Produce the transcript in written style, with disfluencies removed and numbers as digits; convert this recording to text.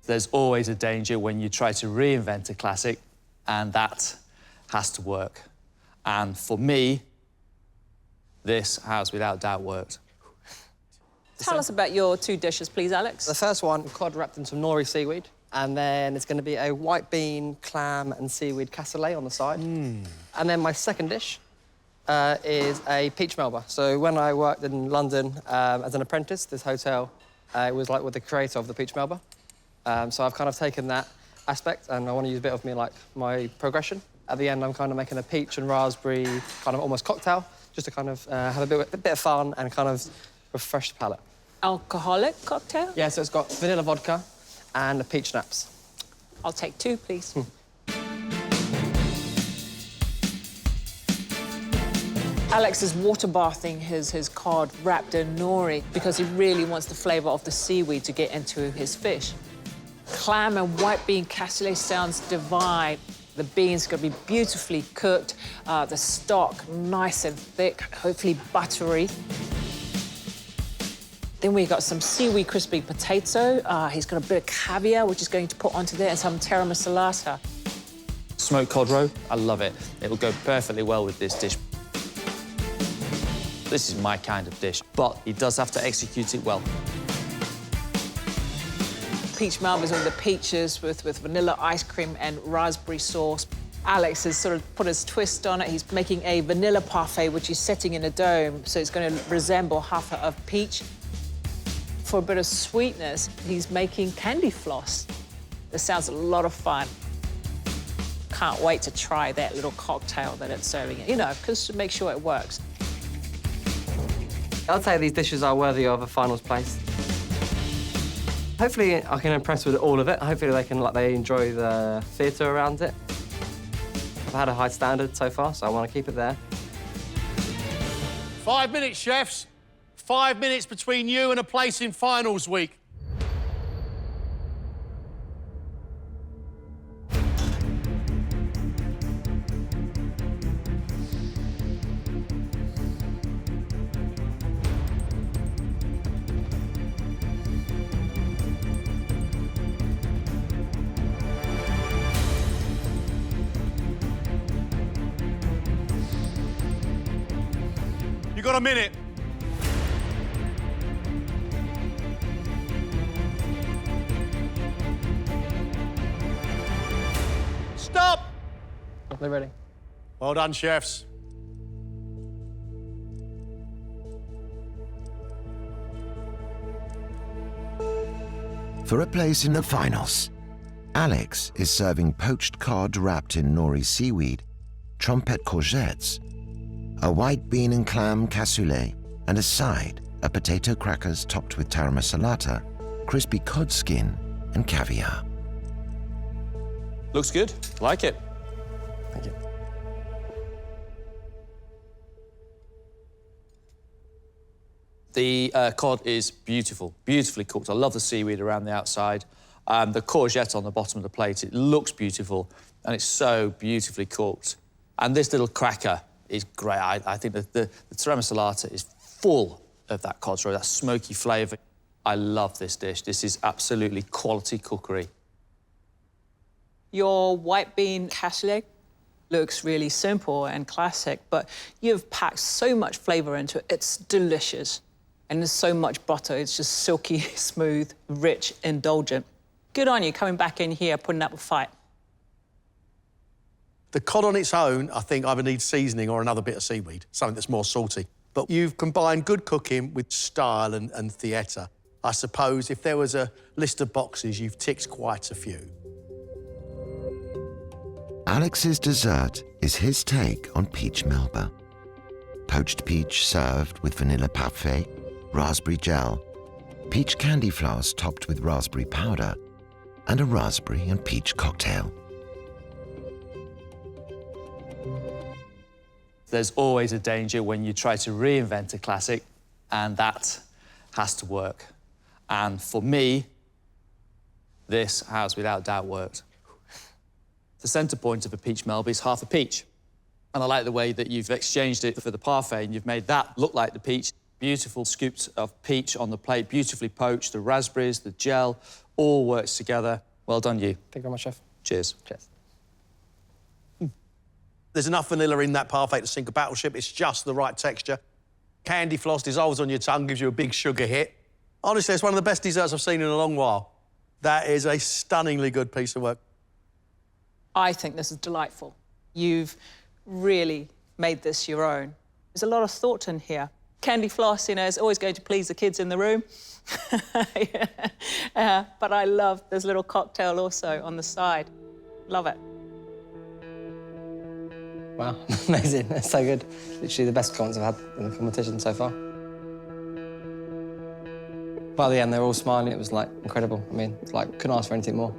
There's always a danger when you try to reinvent a classic, and that has to work. And for me, this has without doubt worked. Tell us about your two dishes, please, Alex. The first one, cod wrapped in some nori seaweed, and then it's going to be a white bean, clam and seaweed cassoulet on the side. And then my second dish is a peach melba. So when I worked in London as an apprentice, this hotel, it was like with the creator of the peach melba. So I've kind of taken that aspect, and I want to use a bit of my progression. At the end, I'm kind of making a peach and raspberry kind of almost cocktail, just to kind of have a bit of fun and kind of refresh the palate. Alcoholic cocktail? Yeah, so it's got vanilla vodka and a peach schnapps. I'll take two, please. Alex is water bathing his cod wrapped in nori because he really wants the flavour of the seaweed to get into his fish. Clam and white bean cassoulet sounds divine. The beans are going to be beautifully cooked, the stock nice and thick, hopefully buttery. Then we got some seaweed crispy potato. He's got a bit of caviar, which is going to put onto there, and some tiramisu. Smoked cod roe, I love it. It'll go perfectly well with this dish. This is my kind of dish, but he does have to execute it well. Peach melbas with the peaches with vanilla ice cream and raspberry sauce. Alex has sort of put his twist on it. He's making a vanilla parfait, which he's setting in a dome, so it's going to resemble half of peach. For a bit of sweetness, he's making candy floss. This sounds a lot of fun. Can't wait to try that little cocktail that it's serving, you know, because to make sure it works. I'd say these dishes are worthy of a finals place. Hopefully I can impress with all of it. Hopefully they enjoy the theatre around it. I've had a high standard so far, so I want to keep it there. 5 minutes, chefs. 5 minutes between you and a place in finals week. You got a minute. Stop! They're ready. Well done, chefs. For a place in the finals, Alex is serving poached cod wrapped in nori seaweed, trumpet courgettes, a white bean and clam cassoulet, and a side, a potato crackers topped with tiramisu, crispy cod skin, and caviar. Looks good, like it. Thank you. The cod is beautiful, beautifully cooked. I love the seaweed around the outside. The courgette on the bottom of the plate, it looks beautiful, and it's so beautifully cooked. And this little cracker is great. I think that the tiramisu is full of that cod roe, that smoky flavour. I love this dish. This is absolutely quality cookery. Your white bean cassoulet looks really simple and classic, but you've packed so much flavour into it. It's delicious. And there's so much butter. It's just silky, smooth, rich, indulgent. Good on you coming back in here, putting up a fight. The cod on its own, I think, either needs seasoning or another bit of seaweed, something that's more salty. But you've combined good cooking with style and theatre. I suppose if there was a list of boxes, you've ticked quite a few. Alex's dessert is his take on peach melba. Poached peach served with vanilla parfait, raspberry gel, peach candy floss topped with raspberry powder, and a raspberry and peach cocktail. There's always a danger when you try to reinvent a classic, and that has to work. And for me, this has without doubt worked. The centre point of a peach melba is half a peach. And I like the way that you've exchanged it for the parfait and you've made that look like the peach. Beautiful scoops of peach on the plate, beautifully poached, the raspberries, the gel, all works together. Well done, you. Thank you very much, chef. Cheers. Cheers. There's enough vanilla in that parfait to sink a battleship. It's just the right texture. Candy floss dissolves on your tongue, gives you a big sugar hit. Honestly, it's one of the best desserts I've seen in a long while. That is a stunningly good piece of work. I think this is delightful. You've really made this your own. There's a lot of thought in here. Candy floss, you know, is always going to please the kids in the room. But I love this little cocktail also on the side. Love it. Wow, amazing. That's so good. Literally the best comments I've had in the competition so far. By the end, they were all smiling. It was, like, incredible. I mean, like, couldn't ask for anything more.